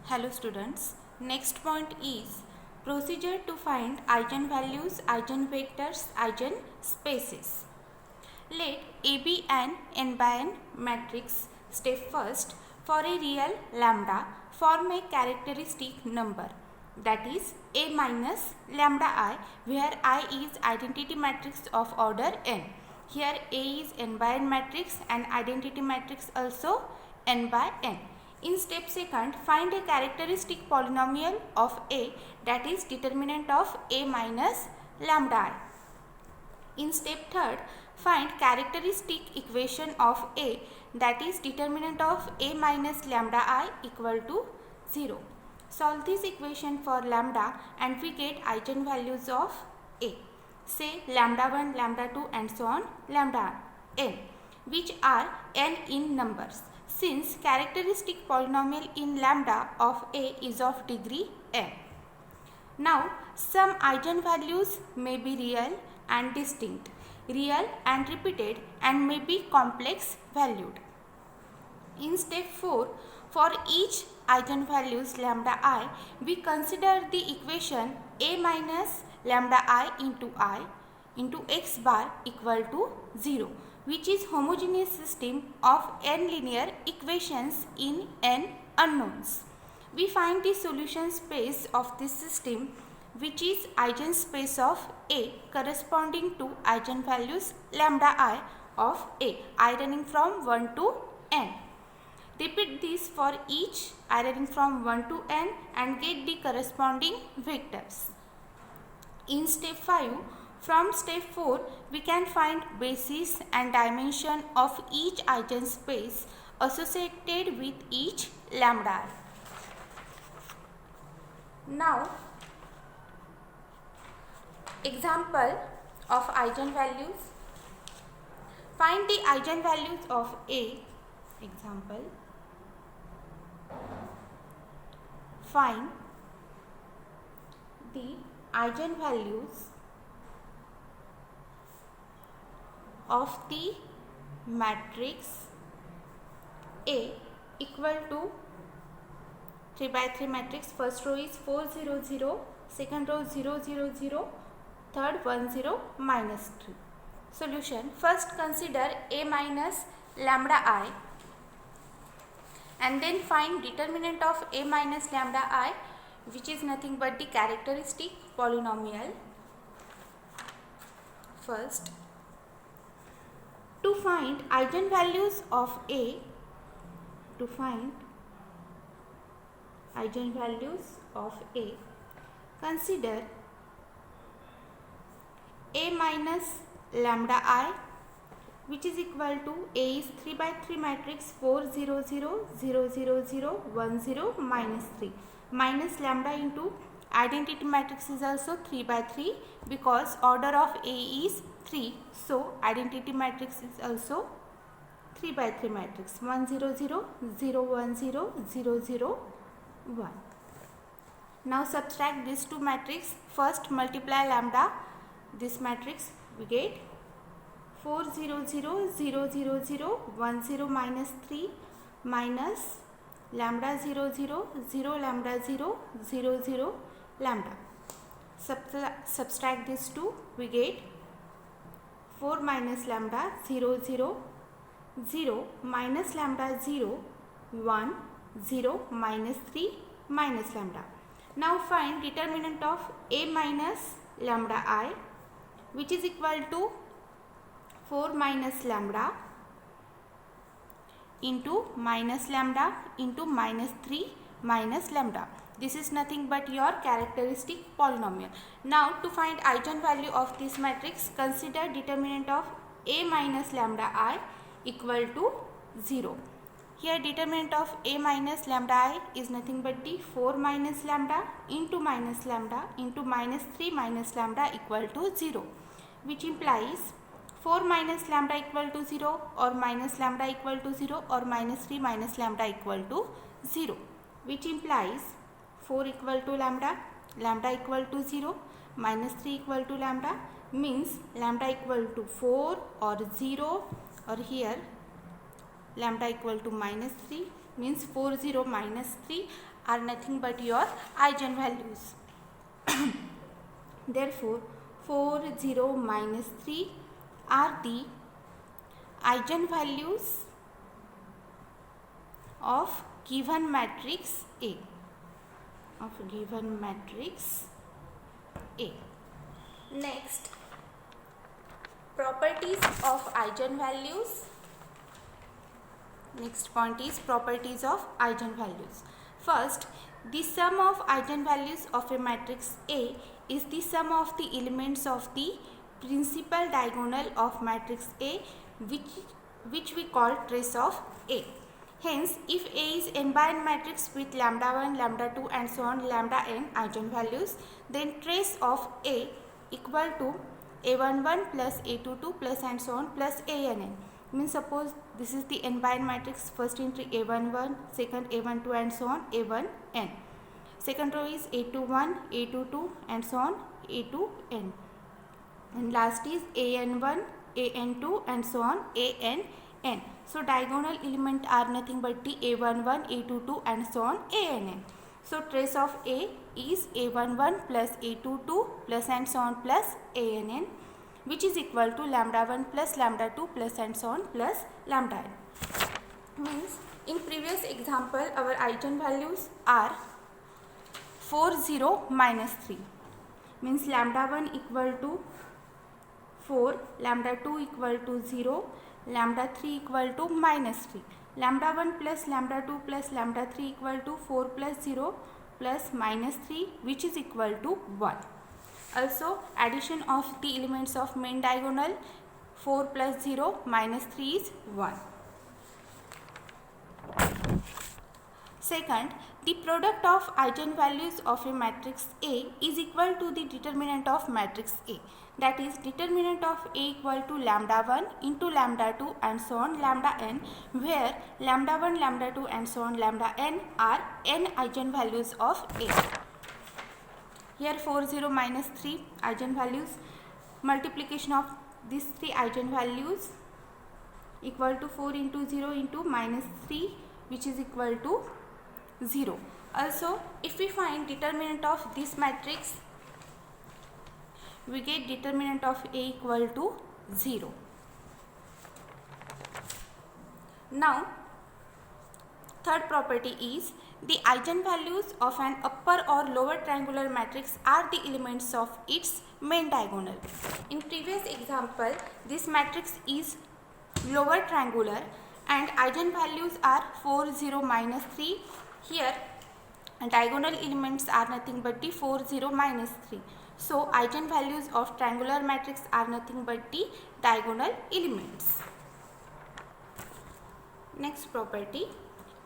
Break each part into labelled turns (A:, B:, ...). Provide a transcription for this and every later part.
A: Hello students, next point is procedure to find eigenvalues, eigenvectors, eigenspaces. Let A be an n by n matrix. Step first, for a real lambda, form a characteristic number, that is A minus lambda I, where I is identity matrix of order n. Here A is n by n matrix and identity matrix also n by n. In step second, find a characteristic polynomial of A, that is determinant of A minus lambda I. In step third, find characteristic equation of A, that is determinant of A minus lambda I equal to 0. Solve this equation for lambda and we get eigenvalues of A. Say lambda 1, lambda 2 and so on lambda n, which are n in numbers. Since characteristic polynomial in lambda of A is of degree n. Now some eigenvalues may be real and distinct, real and repeated, and may be complex valued. In step 4, for each eigenvalues lambda I, we consider the equation A minus lambda I into x bar equal to 0, which is homogeneous system of n linear equations in n unknowns. We find the solution space of this system, which is eigenspace of A corresponding to eigenvalues lambda I of A, I running from 1 to n. Repeat this for each I running from 1 to n and get the corresponding vectors. In step 5, from step 4, we can find basis and dimension of each eigenspace associated with each lambda I. Now, example of eigenvalues. Find the eigenvalues of A. Example. Find the eigenvalues of the matrix A equal to 3 by 3 matrix. First row is 4 0 0, second row 0 0 0, third 1 0 minus 3. Solution. First consider A minus lambda I and then find determinant of A minus lambda I, which is nothing but the characteristic polynomial. First, to find eigenvalues of A, consider A minus lambda I, which is equal to A is 3 by 3 matrix 4 0 0 0 0 0 1 0 minus 3 minus lambda into identity matrix is also 3 by 3 because order of A is 3, so identity matrix is also 3 by 3 matrix 1 0 0 0 1 0 0 0 1. Now subtract these two matrices. First multiply lambda, this matrix we get 4 0 0 0 0 0 1 0 minus 3 minus lambda 0 0 0 lambda 0 0 0 lambda. Subtract these two, we get 4 minus lambda 0 0 0 minus lambda 0 1 0 minus 3 minus lambda. Now find determinant of A minus lambda I, which is equal to 4 minus lambda into minus lambda into minus 3 minus lambda. This is nothing but your characteristic polynomial. Now to find eigenvalue of this matrix, consider determinant of A minus lambda I equal to 0. Here determinant of A minus lambda I is nothing but the 4 minus lambda into minus 3 minus lambda equal to 0, which implies 4 minus lambda equal to 0 or minus lambda equal to 0 or minus 3 minus lambda equal to 0, which implies 4 equal to lambda, lambda equal to 0, minus 3 equal to lambda, means lambda equal to 4 or 0, or here lambda equal to minus 3, means 4 0 minus 3 are nothing but your eigenvalues. Therefore 4 0 minus 3 are the eigenvalues of given matrix A. Next, properties of eigenvalues. Next point is properties of eigenvalues. First, the sum of eigenvalues of a matrix A is the sum of the elements of the principal diagonal of matrix A, which we call trace of A. Hence, if A is n by n matrix with lambda 1, lambda 2 and so on lambda n eigenvalues, then trace of A equal to A11 plus A22 plus and so on plus ANN. Means suppose this is the n by n matrix, first entry A11, second A12 and so on A1n. Second row is A21, A22 and so on A2n. And last is AN1, AN2 and so on ANn. So diagonal element are nothing but the A11, A22 and so on ANn. So trace of A is A11 plus A22 plus and so on plus ANn, which is equal to lambda 1 plus lambda 2 plus and so on plus lambda n. Means in previous example our eigenvalues are 4 0 minus 3, means lambda 1 equal to 4, lambda 2 equal to 0, lambda 3 equal to minus 3. Lambda 1 plus lambda 2 plus lambda 3 equal to 4 plus 0 plus minus 3, which is equal to 1. Also addition of the elements of main diagonal, 4 plus 0 minus 3 is 1. Second, the product of eigenvalues of a matrix A is equal to the determinant of matrix A. That is, determinant of A equal to lambda 1 into lambda 2 and so on lambda n, where lambda 1, lambda 2 and so on lambda n are n eigenvalues of A. Here 4 0 minus 3 eigenvalues, multiplication of these 3 eigenvalues equal to 4 into 0 into minus 3, which is equal to 0. Also, if we find determinant of this matrix, we get determinant of A equal to 0. Now, third property is the eigenvalues of an upper or lower triangular matrix are the elements of its main diagonal. In previous example, this matrix is lower triangular and eigenvalues are 4 0 minus 3. Here diagonal elements are nothing but the 4 0 minus 3. So eigenvalues of triangular matrix are nothing but the diagonal elements. Next property,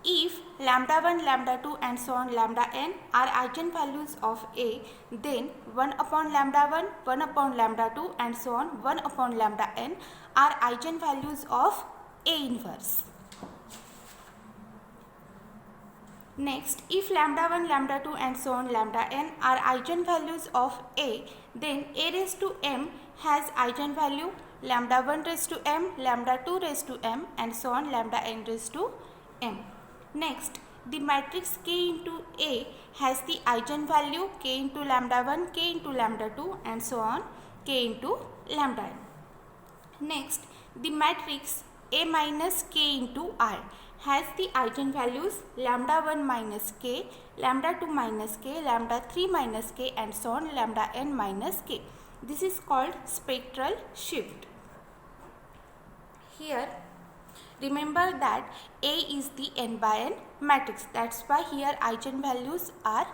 A: if lambda 1, lambda 2 and so on lambda n are eigenvalues of A, then 1 upon lambda 1, 1 upon lambda 2 and so on 1 upon lambda n are eigenvalues of A inverse. Next, if lambda 1, lambda 2 and so on lambda n are eigenvalues of A, then A raised to m has eigenvalue lambda 1 raised to m, lambda 2 raised to m and so on lambda n raised to m. Next, the matrix K into A has the eigenvalue K into lambda 1, K into lambda 2 and so on K into lambda n. Next, the matrix A minus K into I has the eigenvalues lambda 1 minus k, lambda 2 minus k, lambda 3 minus k and so on lambda n minus k. This is called spectral shift. Here remember that A is the n by n matrix. That's why here eigenvalues are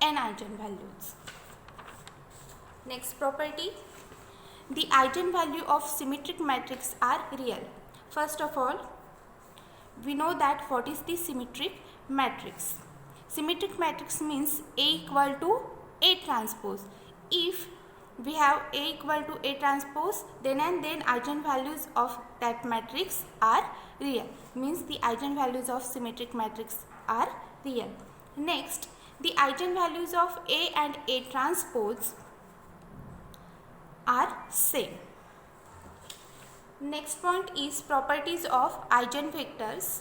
A: n eigenvalues. Next property, the eigenvalue of symmetric matrix are real. First of all, we know that what is the symmetric matrix. Symmetric matrix means A equal to A transpose. If we have A equal to A transpose, then and then eigenvalues of that matrix are real. Means the eigenvalues of symmetric matrix are real. Next, the eigenvalues of A and A transpose are same. Next point is properties of eigenvectors.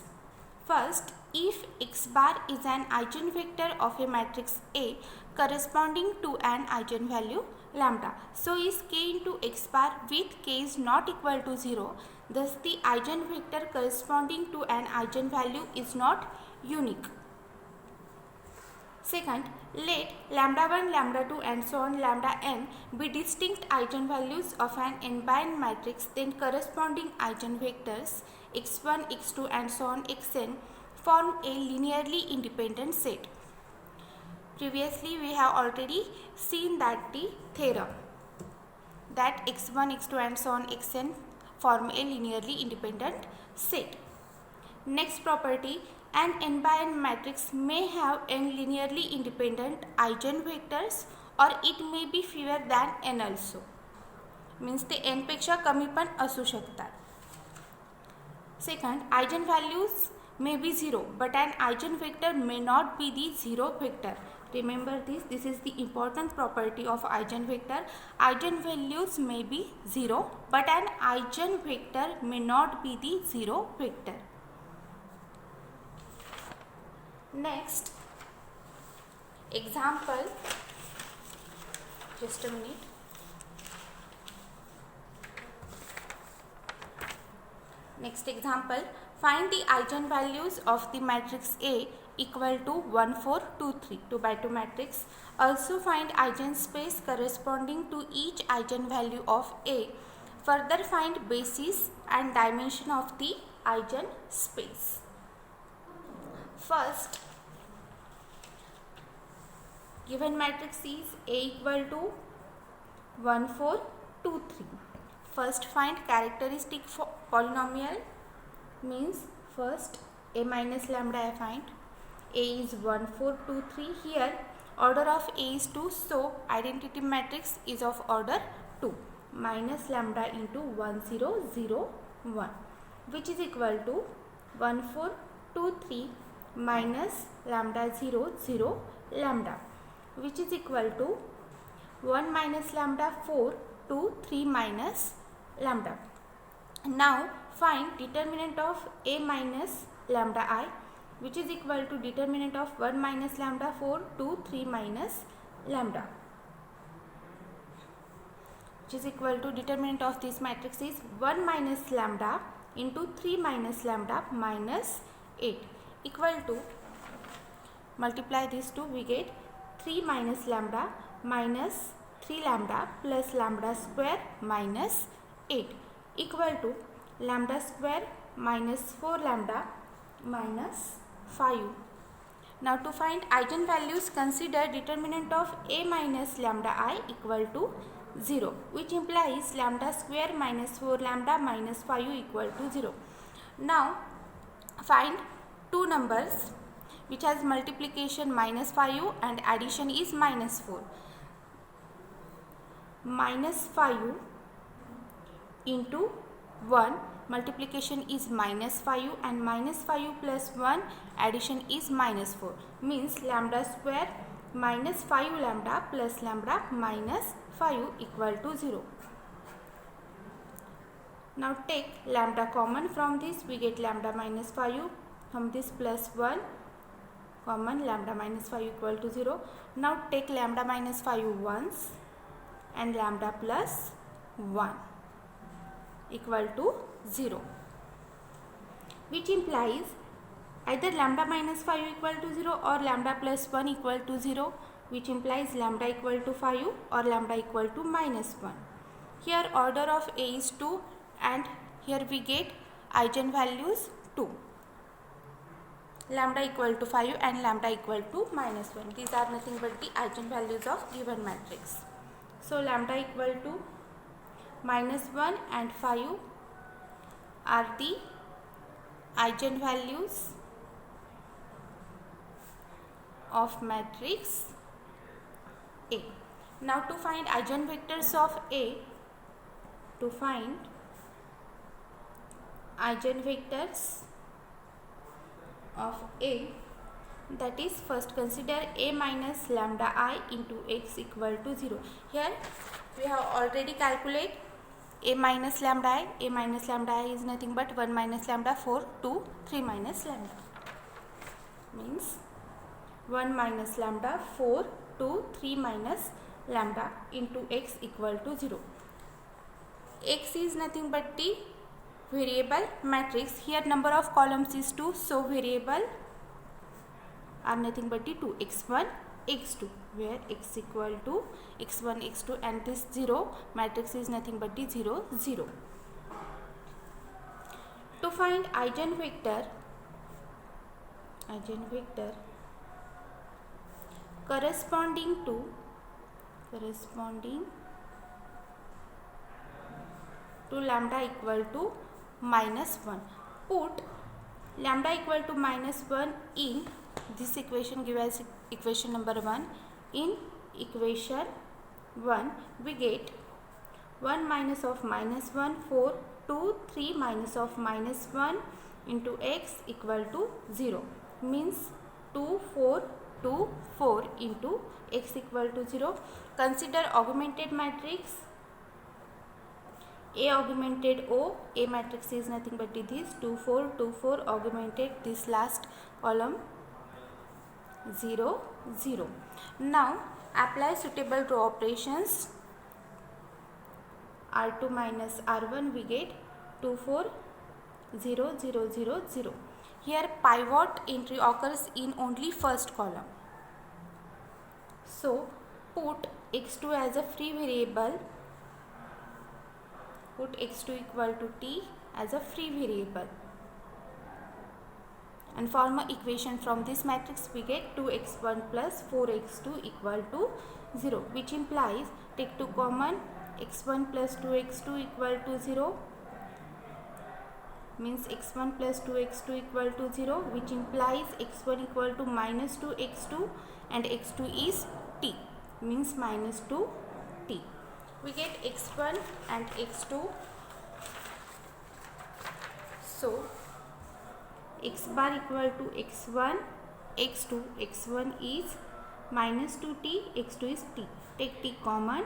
A: First, if x bar is an eigenvector of a matrix A corresponding to an eigenvalue lambda. So is k into x bar with k is not equal to 0. Thus the eigenvector corresponding to an eigenvalue is not unique. Second, let lambda 1, lambda 2 and so on lambda n be distinct eigenvalues of an n by n matrix, then corresponding eigenvectors x1, x2 and so on xn form a linearly independent set. Previously we have already seen that the theorem that x1, x2 and so on xn form a linearly independent set. Next property, an n by n matrix may have n linearly independent eigenvectors or it may be fewer than n also. Means ते n पेक्षा कमी पण असू शकतात. Second, eigenvalues may be 0 but an eigenvector may not be the 0 vector. Remember this is the important property of eigenvector. Eigenvalues may be 0 but an eigenvector may not be the 0 vector. Next example, just a minute. Next example, find the eigenvalues of the matrix A equal to 1, 4, 2, 3, 2 by 2 matrix. Also find eigenspace corresponding to each eigenvalue of A. Further find basis and dimension of the eigenspace. First, given matrix is A equal to 1, 4, 2, 3. First find characteristic for polynomial, means first A minus lambda I find. A is 1, 4, 2, 3. Here order of A is 2, so identity matrix is of order 2. Minus lambda into 1, 0, 0, 1, which is equal to 1, 4, 2, 3 minus lambda 0, 0, lambda, which is equal to 1 minus lambda 4, 2, 3 minus lambda. Now find determinant of A minus lambda I, which is equal to determinant of 1 minus lambda 4, 2, 3 minus lambda, which is equal to determinant of this matrix is 1 minus lambda into 3 minus lambda minus 8 equal to, multiply these two, we get 3 minus lambda minus 3 lambda plus lambda square minus 8 equal to lambda square minus 4 lambda minus 5. Now to find eigenvalues, consider determinant of A minus lambda I equal to 0, which implies lambda square minus 4 lambda minus 5 equal to 0. Now find two numbers which has multiplication minus 5 and addition is minus 4. Minus 5 into 1, multiplication is minus 5 and minus 5 plus 1 addition is minus 4, means lambda square minus 5 lambda plus lambda minus 5 equal to 0. Now take lambda common from this, we get lambda minus 5, from this plus 1 common, lambda minus 5 equal to 0. Now take lambda minus 5 once and lambda plus 1 equal to 0, which implies either lambda minus 5 equal to 0 or lambda plus 1 equal to 0, which implies lambda equal to 5 or lambda equal to minus 1. Here order of A is 2 and here we get eigenvalues 2. Lambda equal to 5 and lambda equal to minus 1. These are nothing but the eigenvalues of given matrix. So lambda equal to minus 1 and 5 are the eigenvalues of matrix A. Now to find eigenvectors of A, to find eigenvectors of A, that is first consider A minus lambda I into x equal to 0. Here we have already calculated A minus lambda I. A minus lambda I is nothing but 1 minus lambda 4, 2, 3 minus lambda. means 1 minus lambda 4 to 3 minus lambda into x equal to 0. X is nothing but the variable matrix. Here number of columns is 2, so variable are nothing but the 2, x1 x2, where x equal to x1 x2 and this 0 matrix is nothing but the 0 0. To find eigenvector corresponding to lambda equal to minus 1, put lambda equal to minus 1 in this equation given as equation number 1. In equation 1 we get 1 minus of minus 1 4 2 3 minus of minus 1 into x equal to 0, means 2 4 2 4 into x equal to 0. Consider augmented matrix A augmented O. A matrix is nothing but this 2 4 2 4 augmented this last column 0 0. Now apply suitable row operations. R2 minus R1 we get 2 4 0 0 0 0. Here pivot entry occurs in only first column. So put x2 as a free variable. Put x2 equal to t as a free variable and form an equation. From this matrix we get 2x1 plus 4x2 equal to 0, which implies take 2 common, x1 plus 2x2 equal to 0, means x1 plus 2x2 equal to 0, which implies x1 equal to minus 2x2 and x2 is t, means minus 2t. We get x1 and x2. So x bar equal to x1 x2, x1 is minus 2t, x2 is t. Take t common,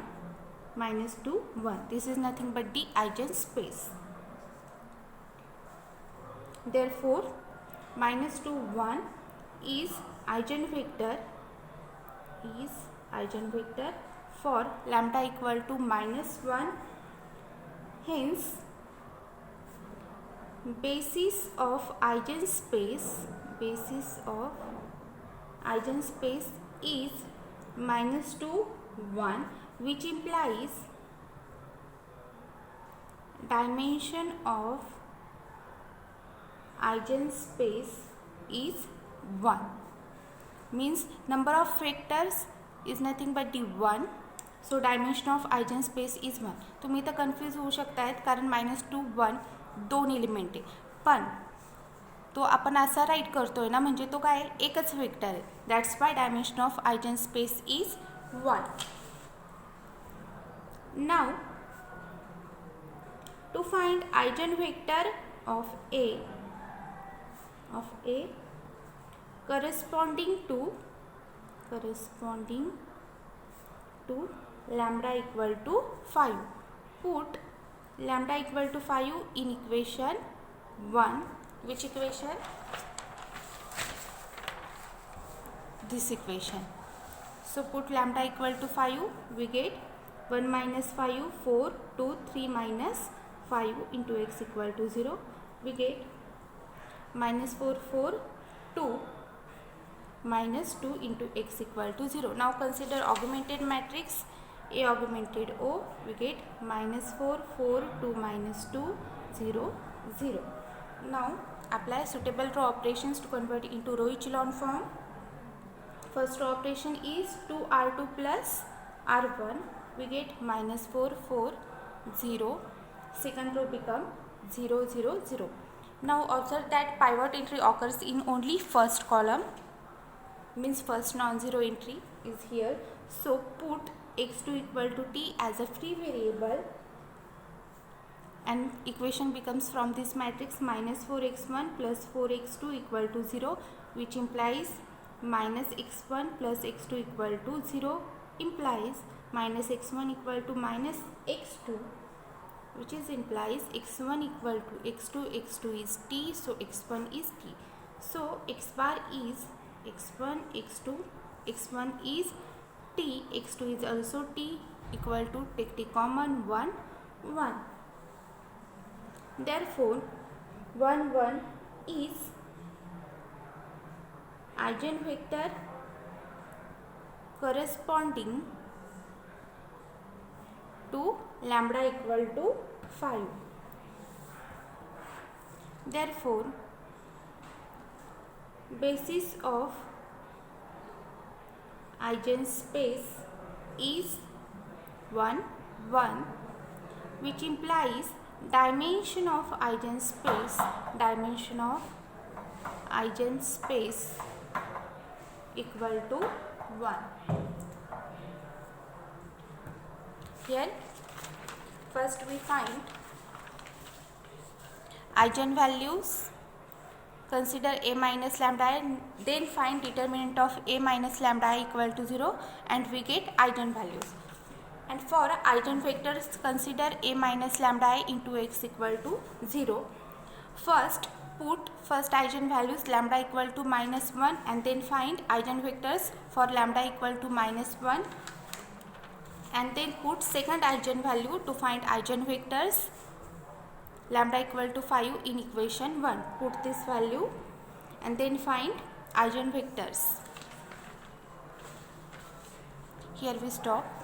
A: minus 2 1. This is nothing but the eigenspace. Therefore minus 2 1 is eigenvector for lambda equal to minus 1. Hence basis of eigenspace is minus 2 1, which implies dimension of eigenspace is 1, means number of vectors is nothing but the 1. So dimension of eigenspace is 1. तुम्ही तर confuse होऊ शकतायत कारण -2 1 दोन element आहे, पण तो आपण असा राईट करतोय ना, म्हणजे तो काय एकच वेक्टर आहे. That's why dimension of eigenspace is 1. Now to find eigenvector of A corresponding to lambda equal to 5, put lambda equal to 5 in equation 1. Which equation? This equation. So put lambda equal to 5, we get 1 minus 5 4 2 3 minus 5 into x equal to 0. We get minus 4 4 2 minus 2 into x equal to 0. Now consider augmented matrix A augmented O. We get minus 4 4 2 minus 2 0 0. Now apply suitable row operations to convert it into row echelon form. First row operation is 2r2 plus r1. We get minus 4 4 0. Second row become 0 0 0. Now observe that pivot entry occurs in only first column, means first non-zero entry is here. So put x2 equal to t as a free variable and equation becomes from this matrix minus 4x1 plus 4x2 equal to 0, which implies minus x1 plus x2 equal to 0, implies minus x1 equal to minus x2, which is implies x1 equal to x2 is t, so x1 is t. So x bar is x1, x2, x1 is t, x2 is also t, equal to, take t common, 1, 1. Therefore 1, 1 is eigenvector corresponding to lambda equal to 5. Therefore basis of eigenspace is 1, 1, which implies dimension of eigenspace equal to 1. Here first we find eigenvalues, consider a minus lambda and then find determinant of a minus lambda equal to 0 and we get eigenvalues. And for eigenvectors, consider a minus lambda into x equal to 0. First put first eigenvalues lambda equal to minus 1 and then find eigenvectors for lambda equal to minus 1 and then put second eigenvalue to find eigenvectors lambda equal to 5 in equation 1. Put this value and then find eigenvectors. Here we stop.